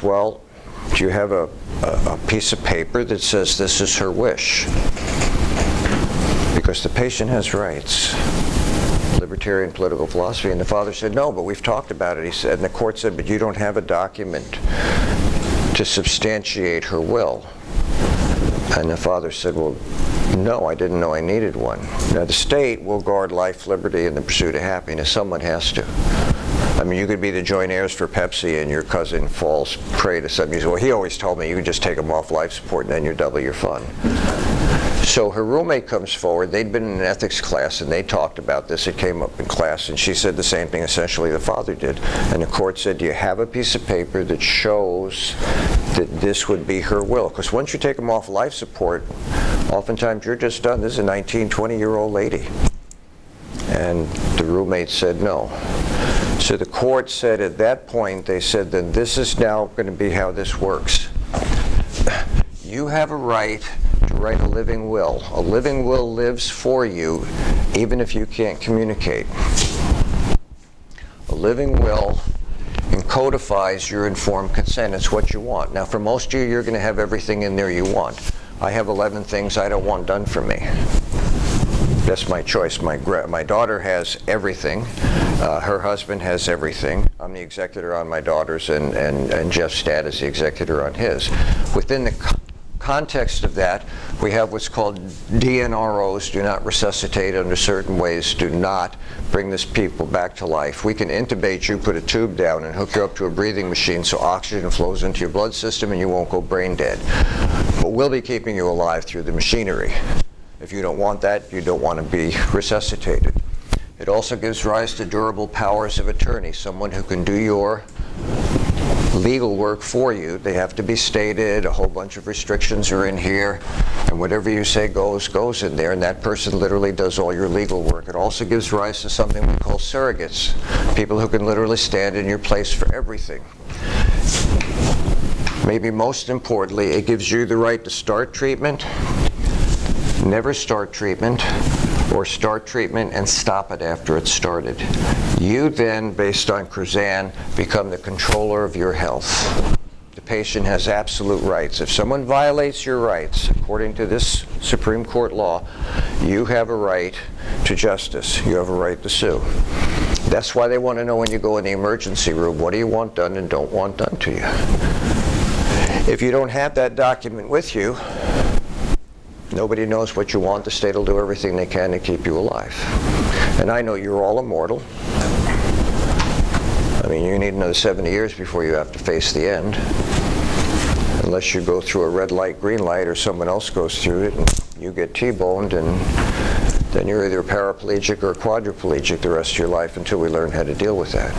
Well, do you have a piece of paper that says this is her wish? Because the patient has rights. Libertarian political philosophy. And the father said, no, but we've talked about it. He said, and the court said, but you don't have a document to substantiate her will. And the father said, well, no, I didn't know I needed one. Now, the state will guard life, liberty, and the pursuit of happiness. Someone has to. I mean, you could be the joint heirs for Pepsi and your cousin falls prey to something. You say, well, he always told me you could just take him off life support and then you double your fund. So her roommate comes forward. They'd been in an ethics class and they talked about this. It came up in class and she said the same thing essentially the father did. And the court said, do you have a piece of paper that shows that this would be her will? Because once you take them off life support, oftentimes you're just done. This is a 19, 20-year-old lady. And the roommate said no. So the court said at that point, they said, then this is now going to be how this works. You have a right to write a living will. A living will lives for you, even if you can't communicate. A living will codifies your informed consent. It's what you want. Now, for most of you, you're going to have everything in there you want. I have 11 things I don't want done for me. That's my choice. My daughter has everything. Her husband has everything. I'm the executor on my daughter's, and Jeff's dad is the executor on his. Within the context of that, we have what's called DNROs, do not resuscitate under certain ways, do not bring this people back to life. We can intubate you, put a tube down, and hook you up to a breathing machine so oxygen flows into your blood system and you won't go brain dead. But we'll be keeping you alive through the machinery. If you don't want that, you don't want to be resuscitated. It also gives rise to durable powers of attorney, someone who can do your legal work for you. They have to be stated, a whole bunch of restrictions are in here, and whatever you say goes in there, and that person literally does all your legal work. It also gives rise to something we call surrogates, people who can literally stand in your place for everything. Maybe most importantly, it gives you the right to start treatment, never start treatment, or start treatment and stop it after it's started. You then, based on Kruzan, become the controller of your health. The patient has absolute rights. If someone violates your rights, according to this Supreme Court law, you have a right to justice. You have a right to sue. That's why they want to know when you go in the emergency room, what do you want done and don't want done to you? If you don't have that document with you, nobody knows what you want. The state will do everything they can to keep you alive. And I know you're all immortal. I mean, you need another 70 years before you have to face the end. Unless you go through a red light, green light, or someone else goes through it and you get T-boned, and then you're either paraplegic or quadriplegic the rest of your life until we learn how to deal with that.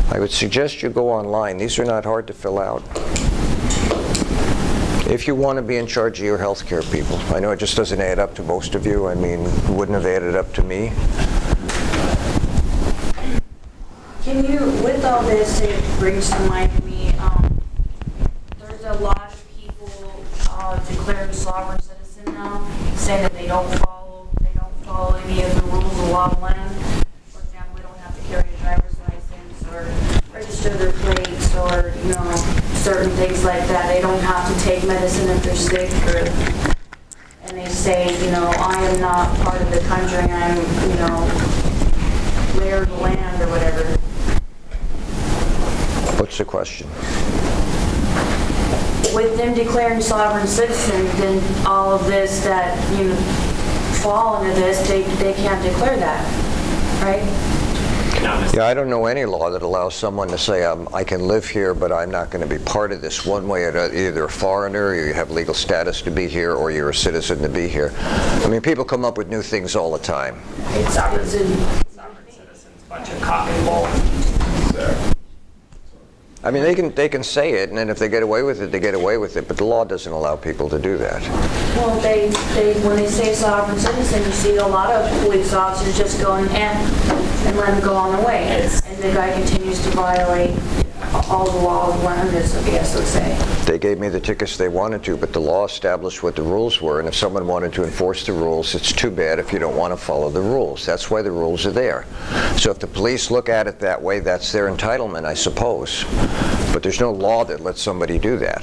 I would suggest you go online. These are not hard to fill out. If you want to be in charge of your health care, people. I know it just doesn't add up to most of you. I mean, it wouldn't have added up to me. Can you, with all this, it brings to mind to me, there's a lot of people declaring sovereign citizen now, saying that they don't follow any of the rules of law of land. For example, they don't have to carry a driver's license or register their plates or, certain things like that. They don't have to take medicine if they're sick, and they say, I am not part of the country, I'm, lair of the land or whatever. What's the question? With them declaring sovereign citizens, then all of this that, fall into this, they can't declare that, right? Yeah, I don't know any law that allows someone to say, I can live here, but I'm not going to be part of this one way or another. Either a foreigner, or you have legal status to be here, or you're a citizen to be here. I mean, people come up with new things all the time. Sovereign citizens, bunch of cock and bull. I mean, they can say it, and then if they get away with it, they get away with it. But the law doesn't allow people to do that. Well, when they say sovereign citizen, you see a lot of police officers just going and let them go on their way, and the guy continues to violate all the law of land, as I guess let's say. They gave me the tickets they wanted to, but the law established what the rules were, and if someone wanted to enforce the rules, it's too bad if you don't want to follow the rules. That's why the rules are there. So if the police look at it that way, that's their entitlement, I suppose. But there's no law that lets somebody do that.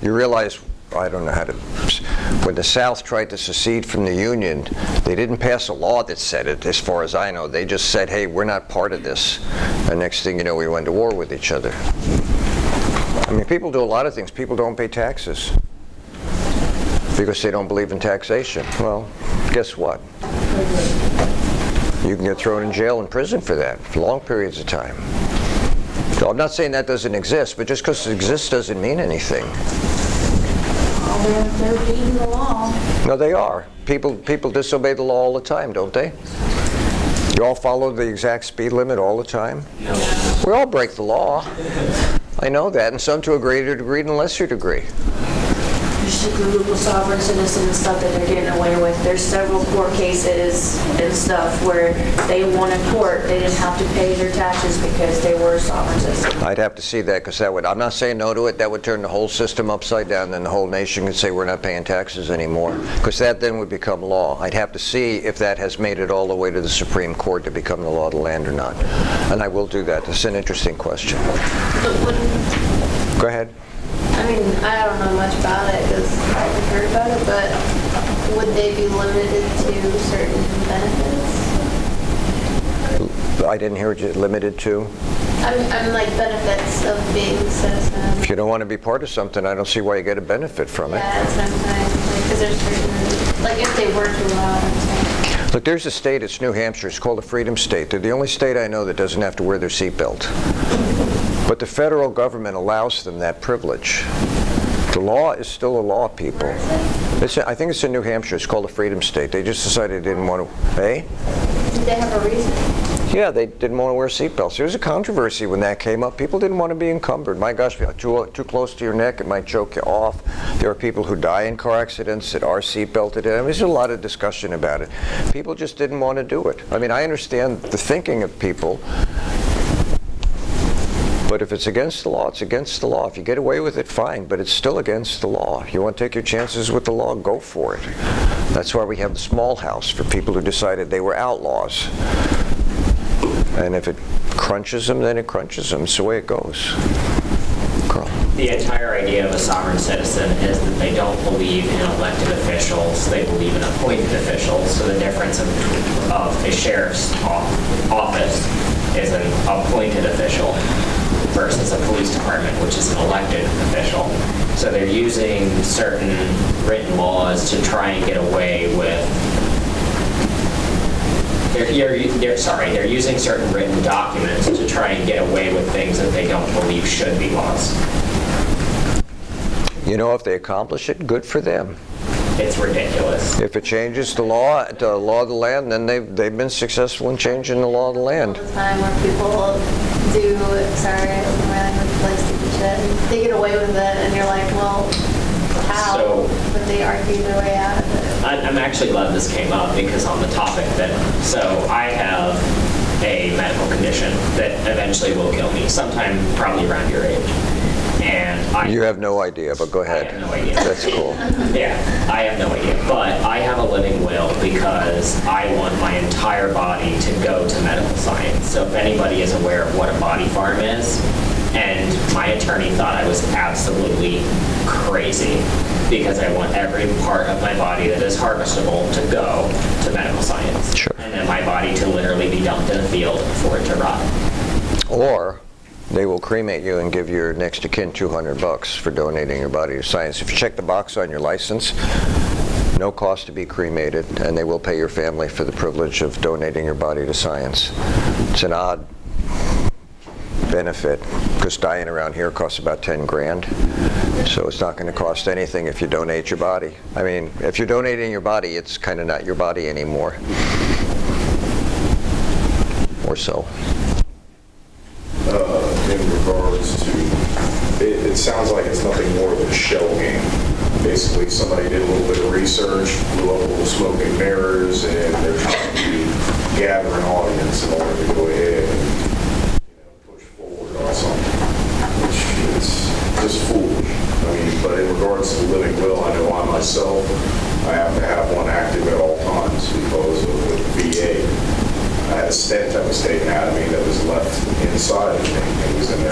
You realize, I don't know how to, when the South tried to secede from the Union, they didn't pass a law that said it, as far as I know. They just said, hey, we're not part of this. And next thing you know, we went to war with each other. I mean, people do a lot of things. People don't pay taxes because they don't believe in taxation. Well, guess what? You can get thrown in jail and prison for that, for long periods of time. So I'm not saying that doesn't exist, but just because it exists doesn't mean anything. They're beating the law. No, they are. People disobey the law all the time, don't they? You all follow the exact speed limit all the time? No. We all break the law. I know that, and some to a greater degree than a lesser degree. You should Google sovereign citizen and stuff that they're getting away with. There's several court cases and stuff where they won in court. They didn't have to pay their taxes because they were a sovereign citizen. I'd have to see that, because that would, I'm not saying no to it, that would turn the whole system upside down, then the whole nation could say we're not paying taxes anymore, because that then would become law. I'd have to see if that has made it all the way to the Supreme Court to become the law of the land or not. And I will do that. That's an interesting question. Go ahead. I mean, I don't know much about it because I haven't heard about it, but would they be limited to certain benefits? I didn't hear what you limited to. I'm like benefits of being a citizen. If you don't want to be part of something, I don't see why you get a benefit from it. Yeah, that's what I'm saying. Like, is there certain, like if they were to allow it, I'm saying. Look, there's a state, it's New Hampshire, it's called the Freedom State. They're the only state I know that doesn't have to wear their seatbelt. But the federal government allows them that privilege. The law is still a law, people. I think it's in New Hampshire. It's called the Freedom State. They just decided they didn't want to, eh? Did they have a reason? Yeah, they didn't want to wear seatbelts. There was a controversy when that came up. People didn't want to be encumbered. My gosh, too close to your neck, it might choke you off. There are people who die in car accidents that are seatbelted. I mean, there's a lot of discussion about it. People just didn't want to do it. I mean, I understand the thinking of people. But if it's against the law, it's against the law. If you get away with it, fine, but it's still against the law. You want to take your chances with the law, go for it. That's why we have the small house for people who decided they were outlaws. And if it crunches them, then it crunches them. It's the way it goes. Carl. The entire idea of a sovereign citizen is that they don't believe in elected officials, they believe in appointed officials. So the difference of a sheriff's office is an appointed official versus a police department, which is an elected official. So they're using certain written laws to try and get away with, they're using certain written documents to try and get away with things that they don't believe should be laws. You know, if they accomplish it, good for them. It's ridiculous. If it changes the law of the land, then they've been successful in changing the law of the land. All the time where people do, sorry, like stupid shit, and they get away with it, and you're like, well, how? So, but they argue their way out of it. I'm actually glad this came up because on the topic so I have a medical condition that eventually will kill me, sometime probably around your age. And You have no idea, but go ahead. I have no idea. That's cool. Yeah, I have no idea. But I have a living will because I want my entire body to go to medical science. So if anybody is aware of what a body farm is, and my attorney thought I was absolutely crazy because I want every part of my body that is harvestable to go to medical science. Sure. And then my body to literally be dumped in a field for it to rot. Or they will cremate you and give your next of kin $200 for donating your body to science. If you check the box on your license, no cost to be cremated, and they will pay your family for the privilege of donating your body to science. It's an odd benefit, because dying around here costs about 10 grand. So it's not going to cost anything if you donate your body. I mean, if you're donating your body, it's kind of not your body anymore. Or so. In regards to, it sounds like it's nothing more than a shell game. Basically, somebody did a little bit of research, blew up a little smoke and mirrors, and they're trying to gather an audience in order to go ahead and push forward on something, which is just foolish. I mean, but in regards to the living will, I know I myself, I have to have one active at all times because of the VA. I had a stent that was taken out of me that was left inside of me. It was in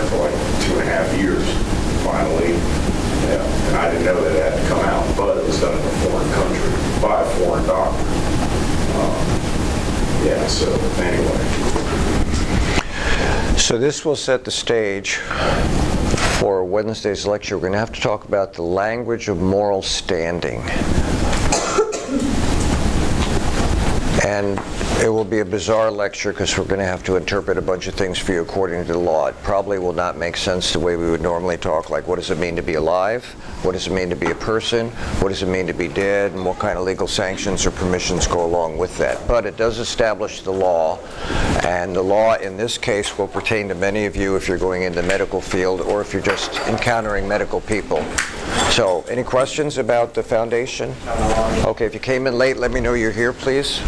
So this will set the stage for Wednesday's lecture. We're going to have to talk about the language of moral standing. And it will be a bizarre lecture because we're going to have to interpret a bunch of things for you according to the law. It probably will not make sense the way we would normally talk, like what does it mean to be alive? What does it mean to be a person? What does it mean to be dead? And what kind of legal sanctions or permissions go along with that? But it does establish the law, and the law in this case will pertain to many of you if you're going into the medical field or if you're just encountering medical people. So, any questions about the foundation? Okay, if you came in late, let me know you're here, please.